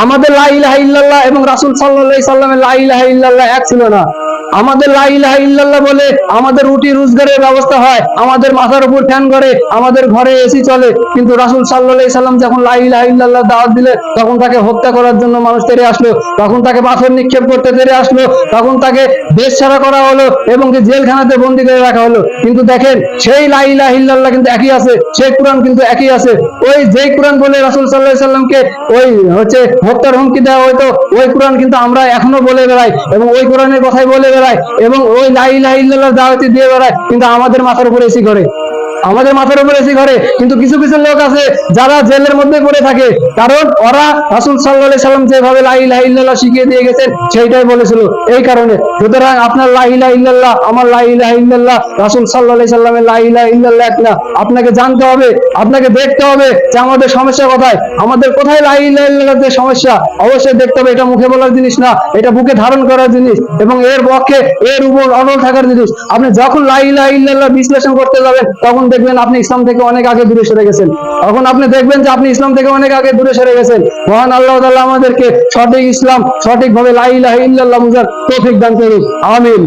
আমাদের লা ইলাহা ইল্লাল্লাহ এবং রাসূল সাল্লাল্লাহু আলাইহি সাল্লামের লা ইলাহা ইল্লাল্লাহ এক ছিল না। আমাদের লা ইলাহা ইল্লাল্লাহ বলে আমাদের রুটি রোজগারের ব্যবস্থা হয়, আমাদের মাথার উপর ফ্যান করে, আমাদের ঘরে এসি চলে, কিন্তু রাসূল সাল্লাল্লাহু আলাইহি সাল্লাম যখন লা ইলাহা ইল্লাল্লাহ দাওয়াত দিলে তখন তাকে হত্যা করার জন্য মানুষ তেড়ে আসলো, তখন তাকে পাথর নিক্ষেপ করতে তেড়ে আসলো, তখন তাকে দেশ ছাড়া করা হলো এবং জেলখানাতে বন্দী করে রাখা হলো। কিন্তু দেখেন সেই লা ইলাহা ইল্লাল্লাহ কিন্তু একই আছে, সেই কোরআন কিন্তু একই আছে। ওই যেই কোরআন বলে রাসূল সাল্লাল্লাহু আলাইহি সাল্লামকে ওই হত্যার হুমকি দেওয়া হয়তো, ওই কোরআন কিন্তু আমরা এখনো বলে বেড়াই এবং ওই কোরআনের কথাই বলে বেড়াই এবং ওই লা ইলাহা ইল্লাল্লাহ দাওয়াতি দিয়ে বেড়াই, কিন্তু আমাদের মাথার উপরে এসি করে, আমাদের মাথার উপরে এসি ঘরে। কিন্তু কিছু কিছু লোক আছে যারা জেলের মধ্যে পড়ে থাকে, কারণ ওরা রাসূল সাল্লাল্লাহু আলাইহি সাল্লাম যেভাবে লা ইলাহা ইল্লাল্লাহ শিখিয়ে দিয়ে গেছেন সেইটাই বলেছিল, এই কারণে। সুতরাং আপনার লা ইলাহা ইল্লাল্লাহ, আমার লা ইলাহা ইল্লাল্লাহ, রাসূল সাল্লাল্লাহু আলাইহি সাল্লামের লা ইলাহা ইল্লাল্লাহ এক না। আপনাকে জানতে হবে, আপনাকে দেখতে হবে যে আমাদের সমস্যা কোথায়, আমাদের কোথায় লা ইলাহা ইল্লাল্লাহর যে সমস্যা অবশ্যই দেখতে হবে। এটা মুখে বলার জিনিস না, এটা বুকে ধারণ করার জিনিস এবং এর পক্ষে এর উপর অনড় থাকার জিনিস। আপনি যখন লা ইলাহা ইল্লাল্লাহ বিশ্লেষণ করতে যাবেন তখন দেখবেন আপনি ইসলাম থেকে অনেক আগে দূরে সরে গেছেন, তখন আপনি দেখবেন যে আপনি ইসলাম থেকে অনেক আগে দূরে সরে গেছেন। মহান আল্লাহ তাআলা আমাদেরকে সঠিক ইসলাম, সঠিকভাবে লা ইলাহা ইল্লাল্লাহ বুঝার তৌফিক দান করুন। আমিন।